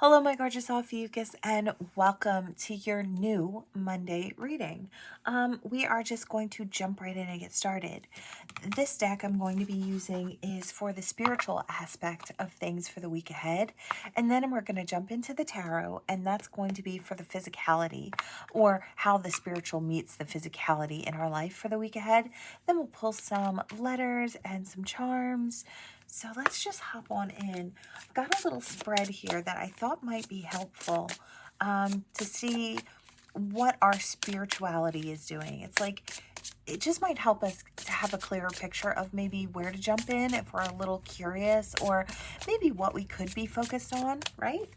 Hello, my gorgeous Ophiuchus, and welcome to your new Monday reading. We are just going to jump right in and get started. This deck I'm going to be using is for the spiritual aspect of things for the week ahead, and then we're going to jump into the tarot, and that's going to be for the physicality, or how the spiritual meets the physicality in our life for the week ahead. Then we'll pull some letters and some charms. So let's just hop on in. I've got a little spread here that I thought might be helpful to see what our spirituality is doing. It's like, it just might help us to have a clearer picture of maybe where to jump in if we're a little curious, or maybe what we could be focused on, right?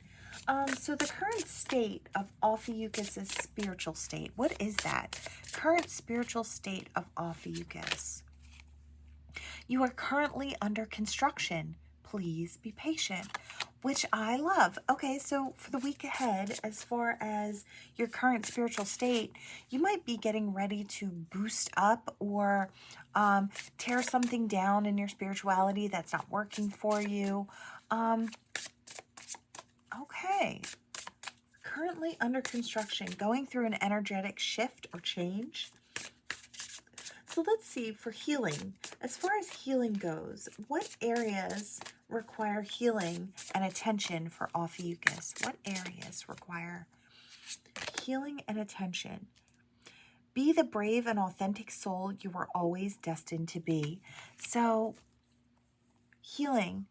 So the current state of Ophiuchus's spiritual state, what is that? Current spiritual state of Ophiuchus. You are currently under construction. Please be patient, which I love. Okay, so for the week ahead, as far as your current spiritual state, you might be getting ready to boost up or tear something down in your spirituality that's not working for you. Okay, currently under construction, going through an energetic shift or change. So let's see, for healing, as far as healing goes, what areas require healing and attention for Ophiuchus? What areas require healing and attention? Be the brave and authentic soul you were always destined to be. So healing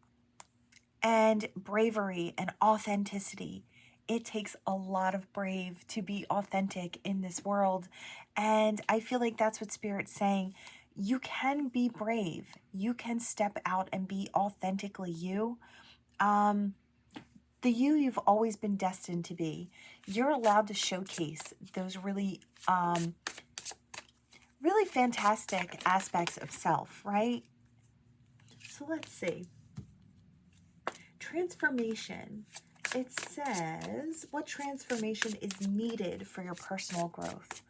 and bravery and authenticity. It takes a lot of brave to be authentic in this world. And I feel like that's what Spirit's saying. You can be brave. You can step out and be authentically you. The you you've always been destined to be. You're allowed to showcase those really fantastic aspects of self, right? So let's see. Transformation. It says, what transformation is needed for your personal growth?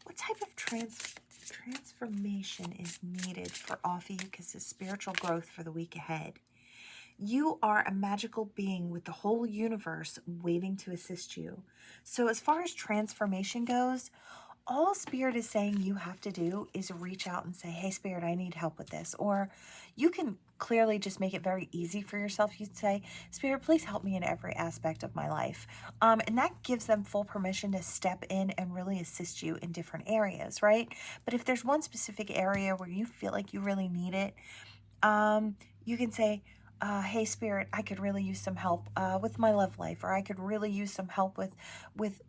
What type of transformation is needed for Ophiuchus' spiritual growth for the week ahead? You are a magical being with the whole universe waiting to assist you. So as far as transformation goes, all Spirit is saying you have to do is reach out and say, hey, Spirit, I need help with this. Or you can clearly just make it very easy for yourself. You'd say, Spirit, please help me in every aspect of my life. And that gives them full permission to step in and really assist you in different areas, right? But if there's one specific area where you feel like you really need it, you can say, hey, Spirit, I could really use some help with my love life, or I could really use some help with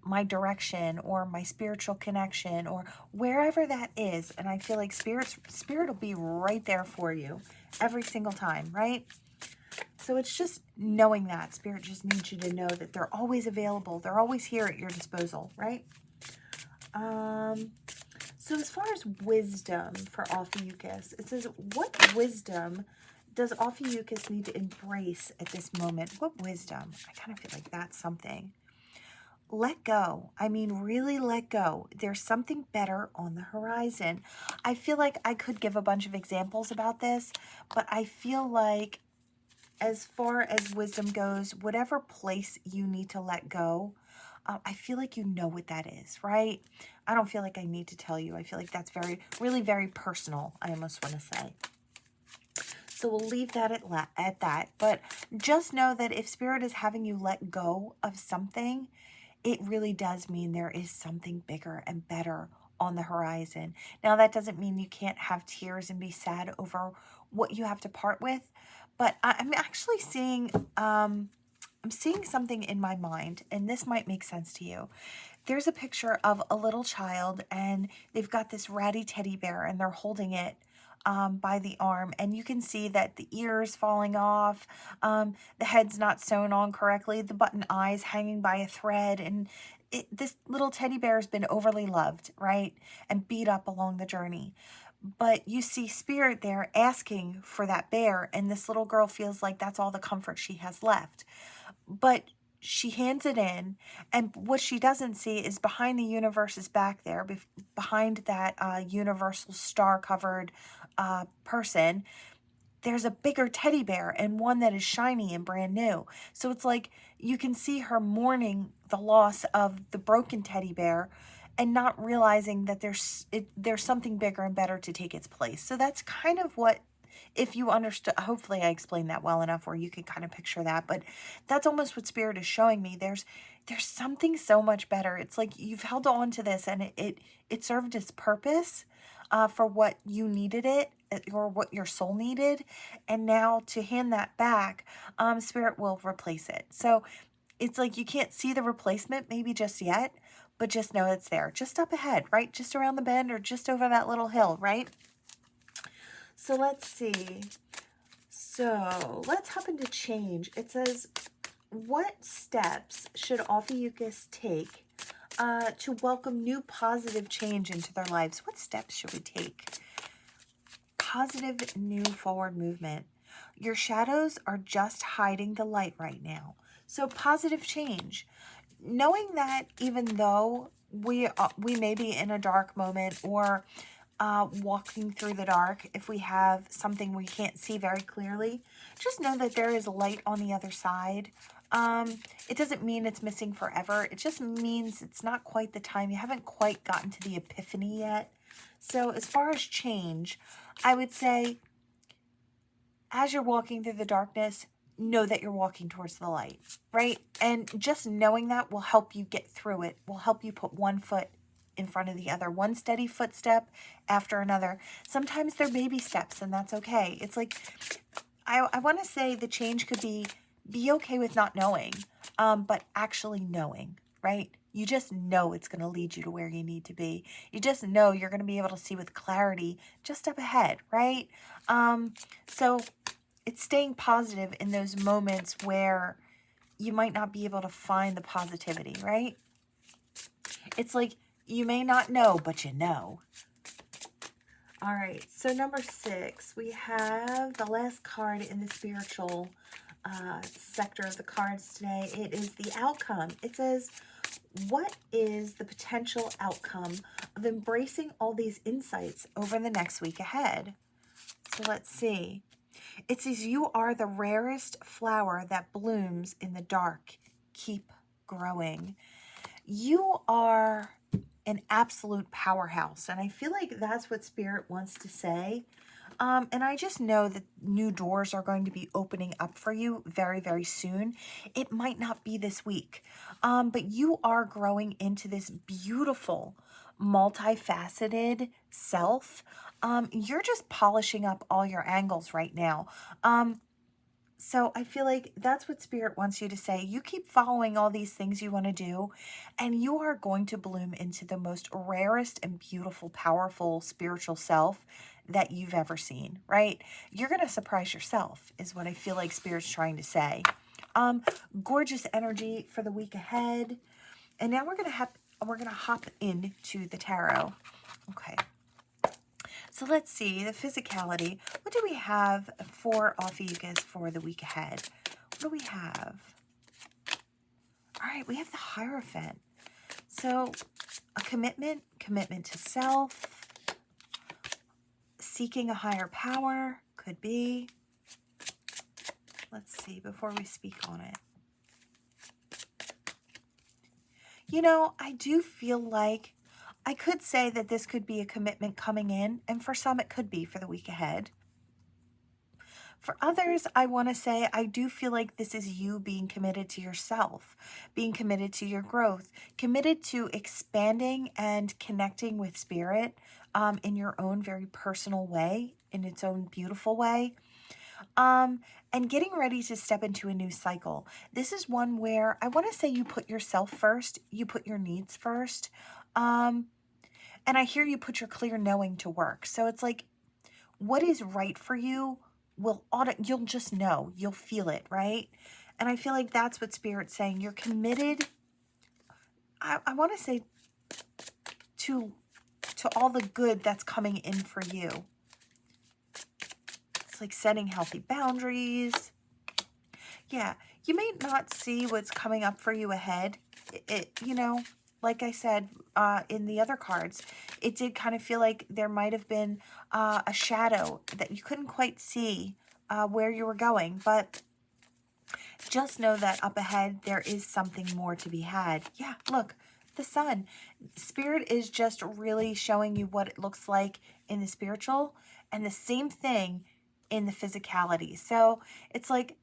my direction or my spiritual connection, or wherever that is. And I feel like Spirit will be right there for you every single time, right? So it's just knowing that. Spirit just needs you to know that they're always available. They're always here at your disposal, right? So as far as wisdom for Ophiuchus, it says, what wisdom does Ophiuchus need to embrace at this moment? What wisdom? I kind of feel like that's something. Let go. I mean, really let go. There's something better on the horizon. I feel like I could give a bunch of examples about this, but I feel like as far as wisdom goes, whatever place you need to let go, I feel like you know what that is, right? I don't feel like I need to tell you. I feel like that's really very personal, I almost want to say. So we'll leave that at that. But just know that if Spirit is having you let go of something, it really does mean there is something bigger and better on the horizon. Now, that doesn't mean you can't have tears and be sad over what you have to part with. But I'm actually seeing, I'm seeing something in my mind, and this might make sense to you. There's a picture of a little child, and they've got this ratty teddy bear, and they're holding it by the arm, and you can see that the ears falling off, the head's not sewn on correctly, the button eyes hanging by a thread, and this little teddy bear has been overly loved, right, and beat up along the journey. But you see Spirit there asking for that bear, and this little girl feels like that's all the comfort she has left. But she hands it in, and what she doesn't see is behind the universe is back there, behind that universal star-covered person, there's a bigger teddy bear and one that is shiny and brand new. So it's like you can see her mourning the loss of the broken teddy bear and not realizing that there's something bigger and better to take its place. So that's kind of what, if you understood, hopefully I explained that well enough where you can kind of picture that, but that's almost what Spirit is showing me. There's something so much better. It's like you've held on to this and it served its purpose for what you needed it, or what your soul needed, and now to hand that back, Spirit will replace it. So it's like you can't see the replacement maybe just yet, but just know it's there, just up ahead, right? Just around the bend or just over that little hill, right? So let's see. So let's hop into change. It says, what steps should Ophiuchus take to welcome new positive change into their lives? What steps should we take? Positive new forward movement. Your shadows are just hiding the light right now. So positive change. Knowing that even though we may be in a dark moment or walking through the dark, if we have something we can't see very clearly, just know that there is light on the other side. It doesn't mean it's missing forever. It just means it's not quite the time. You haven't quite gotten to the epiphany yet. So as far as change, I would say as you're walking through the darkness, know that you're walking towards the light, right? And just knowing that will help you get through it, will help you put one foot in front of the other, one steady footstep after another. Sometimes they're baby steps, and that's okay. It's like, I want to say the change could be okay with not knowing, but actually knowing, right? You just know it's going to lead you to where you need to be. You just know you're going to be able to see with clarity just up ahead, right? So it's staying positive in those moments where you might not be able to find the positivity, right? It's like you may not know, but you know. All right, so number 6, we have the last card in the spiritual sector of the cards today. It is the outcome. It says, what is the potential outcome of embracing all these insights over the next week ahead? So let's see. It says, you are the rarest flower that blooms in the dark. Keep growing. You are an absolute powerhouse. And I feel like that's what Spirit wants to say. And I just know that new doors are going to be opening up for you very, very soon. It might not be this week, but you are growing into this beautiful, multifaceted self. You're just polishing up all your angles right now. So I feel like that's what Spirit wants you to say. You keep following all these things you want to do, and you are going to bloom into the most rarest and beautiful, powerful spiritual self that you've ever seen, right? You're going to surprise yourself is what I feel like Spirit's trying to say. Gorgeous energy for the week ahead. And now we're going to hop into the tarot. Okay. So let's see, the physicality. What do we have for Ophiuchus for the week ahead? What do we have? All right, we have the Hierophant. So a commitment to self, seeking a higher power, could be. Let's see, before we speak on it. You know, I do feel like I could say that this could be a commitment coming in, and for some it could be for the week ahead. For others, I want to say I do feel like this is you being committed to yourself, being committed to your growth, committed to expanding and connecting with Spirit in your own very personal way, in its own beautiful way. And getting ready to step into a new cycle. This is one where I want to say you put yourself first, you put your needs first, and I hear you put your clear knowing to work. So it's like, what is right for you you'll just know, you'll feel it, right? And I feel like that's what Spirit's saying. You're committed, I want to say, to all the good that's coming in for you. It's like setting healthy boundaries. Yeah, you may not see what's coming up for you ahead. You know, like I said in the other cards, it did kind of feel like there might have been a shadow that you couldn't quite see where you were going, but just know that up ahead, there is something more to be had. Yeah, look, the sun. Spirit is just really showing you what it looks like in the spiritual, and the same thing in the physicality. So it's like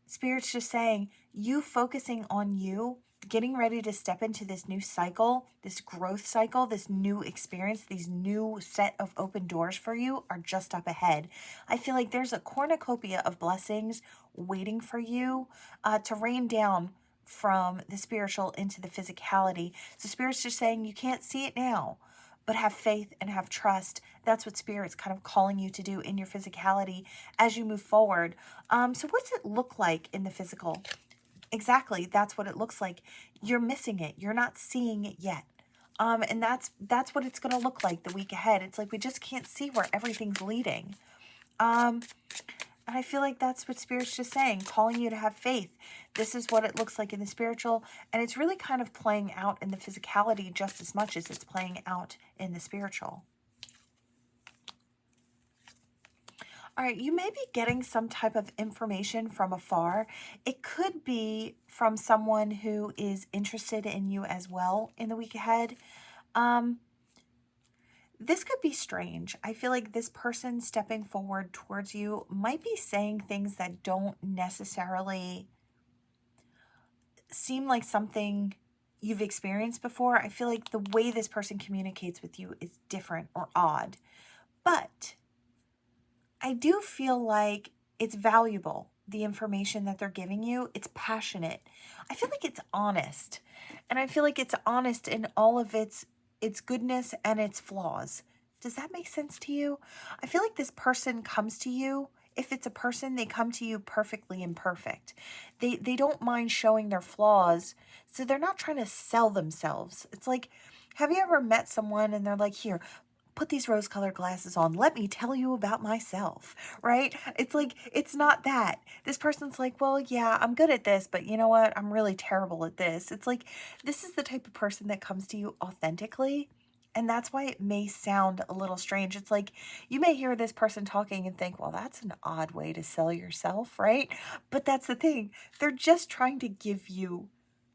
Spirit's just saying, you focusing on you, getting ready to step into this new cycle, this growth cycle, this new experience, these new set of open doors for you are just up ahead. I feel like there's a cornucopia of blessings waiting for you to rain down from the spiritual into the physicality. So Spirit's just saying, you can't see it now, but have faith and have trust. That's what Spirit's kind of calling you to do in your physicality as you move forward. So what's it look like in the physical? Exactly, that's what it looks like. You're missing it. You're not seeing it yet. And that's what it's going to look like the week ahead. It's like we just can't see where everything's leading. And I feel like that's what Spirit's just saying, calling you to have faith. This is what it looks like in the spiritual, and it's really kind of playing out in the physicality just as much as it's playing out in the spiritual. All right, you may be getting some type of information from afar. It could be from someone who is interested in you as well in the week ahead. This could be strange. I feel like this person stepping forward towards you might be saying things that don't necessarily seem like something you've experienced before. I feel like the way this person communicates with you is different or odd. But I do feel like it's valuable, the information that they're giving you. It's passionate. I feel like it's honest. And I feel like it's honest in all of its goodness and its flaws. Does that make sense to you? I feel like this person comes to you. If it's a person, they come to you perfectly imperfect. They don't mind showing their flaws, so they're not trying to sell themselves. It's like, have you ever met someone and they're like, here, put these rose-colored glasses on. Let me tell you about myself, right? It's like, it's not that. This person's like, well, yeah, I'm good at this, but you know what? I'm really terrible at this. It's like, this is the type of person that comes to you authentically. And that's why it may sound a little strange. It's like, you may hear this person talking and think, well, that's an odd way to sell yourself, right? But that's the thing. They're just trying to give you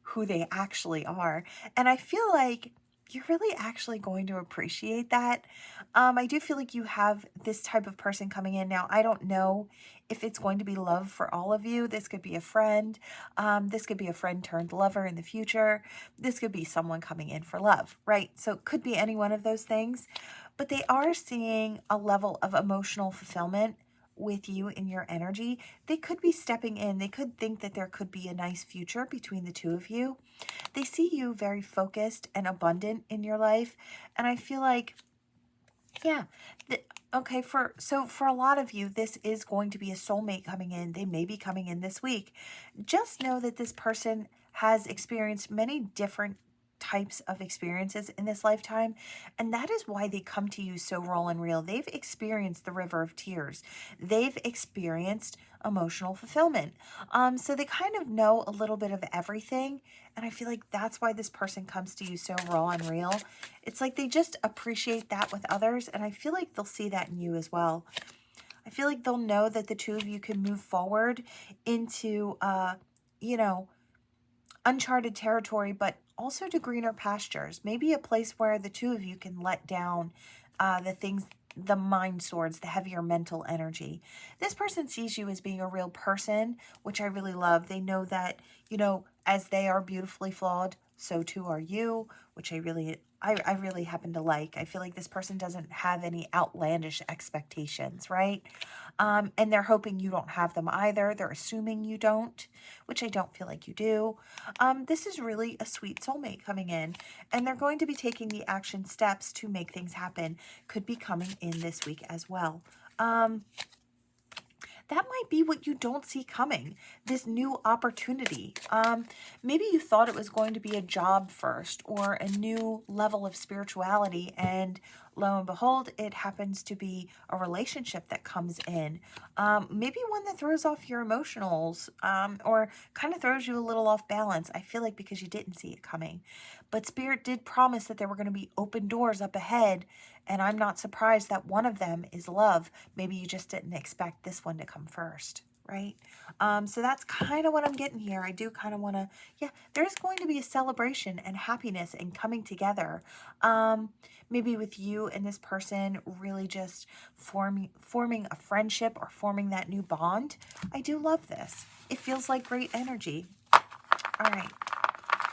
who they actually are. And I feel like you're really actually going to appreciate that. I do feel like you have this type of person coming in. Now, I don't know if it's going to be love for all of you. This could be a friend. This could be a friend turned lover in the future. This could be someone coming in for love, right? So it could be any one of those things. But they are seeing a level of emotional fulfillment with you in your energy. They could be stepping in. They could think that there could be a nice future between the two of you. They see you very focused and abundant in your life. And I feel like, yeah, okay, for a lot of you, this is going to be a soulmate coming in. They may be coming in this week. Just know that this person has experienced many different types of experiences in this lifetime, and that is why they come to you so raw and real. They've experienced the river of tears. They've experienced emotional fulfillment. So they kind of know a little bit of everything, and I feel like that's why this person comes to you so raw and real. It's like they just appreciate that with others, and I feel like they'll see that in you as well. I feel like they'll know that the two of you can move forward into, uncharted territory, but also to greener pastures. Maybe a place where the two of you can let down the mind swords, the heavier mental energy. This person sees you as being a real person, which I really love. They know that, as they are beautifully flawed, so too are you, which I really happen to like. I feel like this person doesn't have any outlandish expectations, right? And they're hoping you don't have them either. They're assuming you don't, which I don't feel like you do. This is really a sweet soulmate coming in, and they're going to be taking the action steps to make things happen. Could be coming in this week as well. That might be what you don't see coming, this new opportunity. Maybe you thought it was going to be a job first or a new level of spirituality, and lo and behold, it happens to be a relationship that comes in. Maybe one that throws off your emotionals, or kind of throws you a little off balance. I feel like because you didn't see it coming. But Spirit did promise that there were going to be open doors up ahead, and I'm not surprised that one of them is love. Maybe you just didn't expect this one to come first, right? So that's kind of what I'm getting here. I do kind of want to, yeah, there's going to be a celebration and happiness and coming together. Maybe with you and this person really just forming a friendship or forming that new bond. I do love this. It feels like great energy. All right,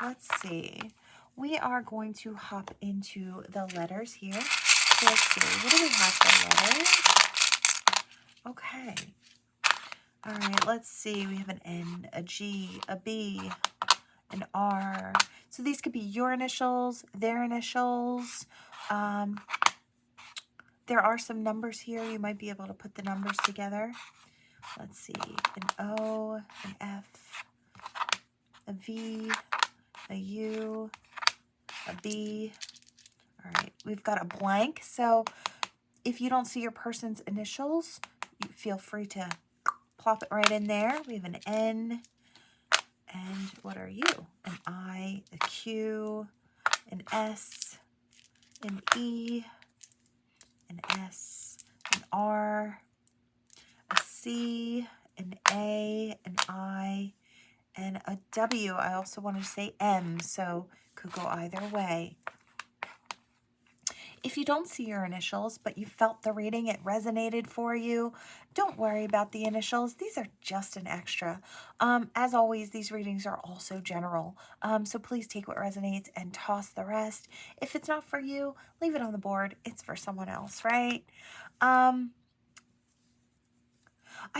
let's see. We are going to hop into the letters here. So let's see, what do we have for letters? Okay. All right, let's see. We have an N, a G, a B, an R. So these could be your initials, their initials. There are some numbers here. You might be able to put the numbers together. Let's see, an O, an F, a V, a U, a B. All right, we've got a blank. So if you don't see your person's initials, you feel free to plop it right in there. We have an N, and what are you? An I, a Q, an S, an E, an S, an R, a C, an A, an I, and a W. I also wanted to say M, so could go either way. If you don't see your initials, but you felt the reading, it resonated for you, don't worry about the initials. These are just an extra. As always, these readings are also general. So please take what resonates and toss the rest. If it's not for you, leave it on the board. It's for someone else, right? I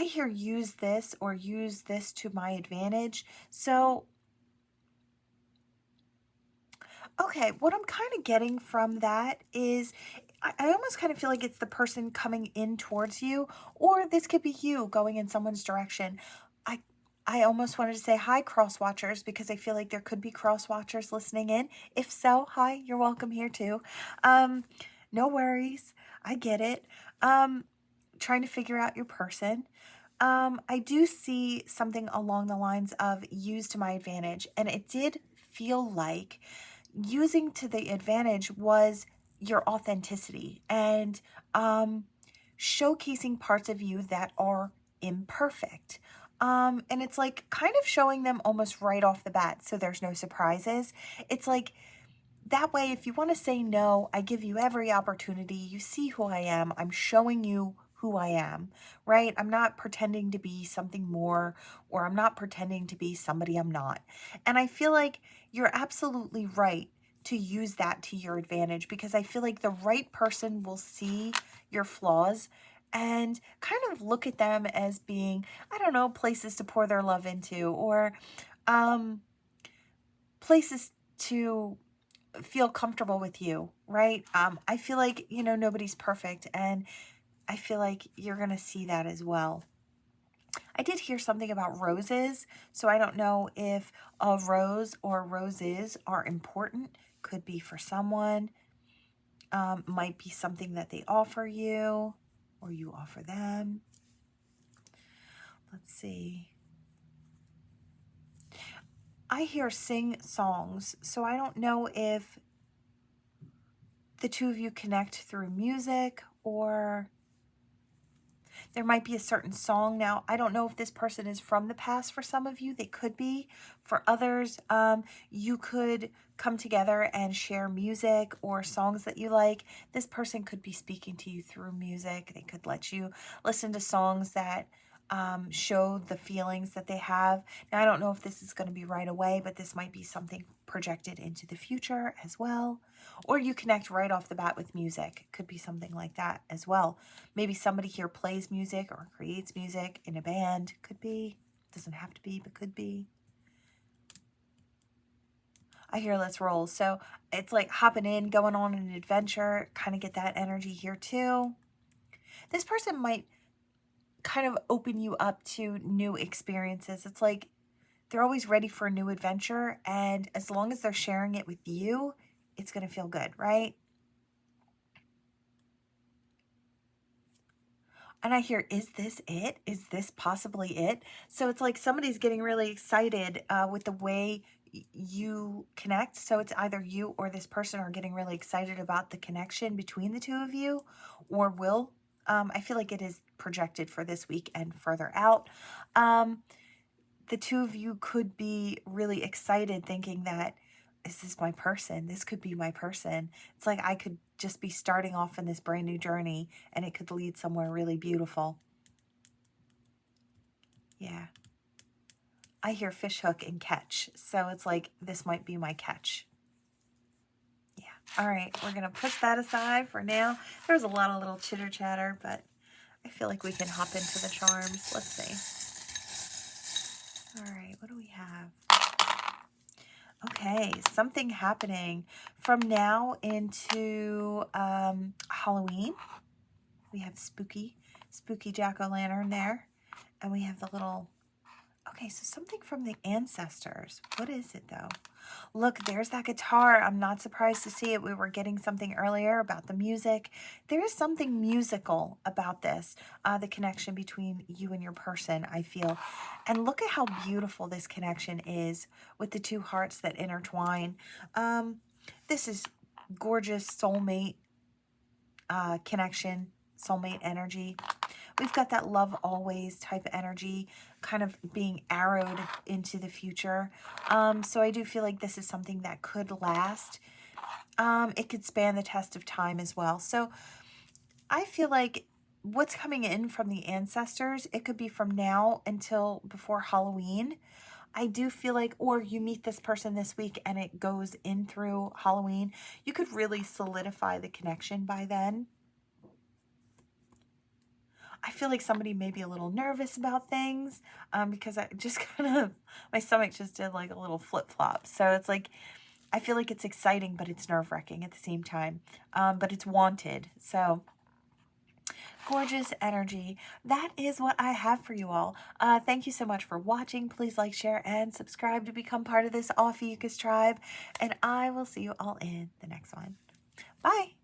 hear use this or use this to my advantage. So okay, what I'm kind of getting from that is I almost kind of feel like it's the person coming in towards you, or this could be you going in someone's direction. I almost wanted to say hi, cross watchers, because I feel like there could be cross watchers listening in. If so, hi, you're welcome here too. No worries. I get it. Trying to figure out your person. I do see something along the lines of use to my advantage, and it did feel like using to the advantage was your authenticity and showcasing parts of you that are imperfect. And it's like kind of showing them almost right off the bat, so there's no surprises. It's like that way, if you want to say no, I give you every opportunity. You see who I am. I'm showing you who I am, right? I'm not pretending to be something more, or I'm not pretending to be somebody I'm not. And I feel like you're absolutely right to use that to your advantage, because I feel like the right person will see your flaws and kind of look at them as being, I don't know, places to pour their love into, or places to feel comfortable with you, right? I feel like, you know, nobody's perfect, and I feel like you're going to see that as well. I did hear something about roses, so I don't know if a rose or roses are important. Could be for someone. Might be something that they offer you or you offer them. Let's see. I hear sing songs, so I don't know if the two of you connect through music, or there might be a certain song. Now, I don't know if this person is from the past. For some of you, they could be. For others, you could come together and share music or songs that you like. This person could be speaking to you through music. They could let you listen to songs that show the feelings that they have. Now, I don't know if this is going to be right away, but this might be something projected into the future as well. Or you connect right off the bat with music. Could be something like that as well. Maybe somebody here plays music or creates music in a band. Could be. Doesn't have to be, but could be. I hear let's roll. So it's like hopping in, going on an adventure. Kind of get that energy here too. This person might kind of open you up to new experiences. It's like they're always ready for a new adventure, and as long as they're sharing it with you, it's going to feel good, right? And I hear, is this it? Is this possibly it? So it's like somebody's getting really excited with the way you connect. So it's either you or this person are getting really excited about the connection between the two of you, or will. I feel like it is projected for this week and further out. The two of you could be really excited thinking that, is this my person? This could be my person. It's like I could just be starting off in this brand new journey and it could lead somewhere really beautiful. Yeah. I hear fish hook and catch. So it's like, this might be my catch. Yeah. All right. We're going to push that aside for now. There's a lot of little chitter chatter, but I feel like we can hop into the charms. Let's see. All right. What do we have? Okay, something happening from now into Halloween. We have spooky jack-o'-lantern there. And we have the little, okay, so something from the ancestors. What is it though? Look, there's that guitar. I'm not surprised to see it. We were getting something earlier about the music. There is something musical about this, the connection between you and your person, I feel. And look at how beautiful this connection is with the two hearts that intertwine. This is gorgeous soulmate connection, soulmate energy. We've got that love always type of energy kind of being arrowed into the future. So I do feel like this is something that could last. It could span the test of time as well. So I feel like what's coming in from the ancestors, it could be from now until before Halloween. I do feel like, or you meet this person this week and it goes in through Halloween, you could really solidify the connection by then. I feel like somebody may be a little nervous about things because I just kind of, my stomach just did like a little flip-flop. So it's like, I feel like it's exciting, but it's nerve-wracking at the same time. But it's wanted. So gorgeous energy. That is what I have for you all. Thank you so much for watching. Please like, share, and subscribe to become part of this Ophiuchus tribe. And I will see you all in the next one. Bye.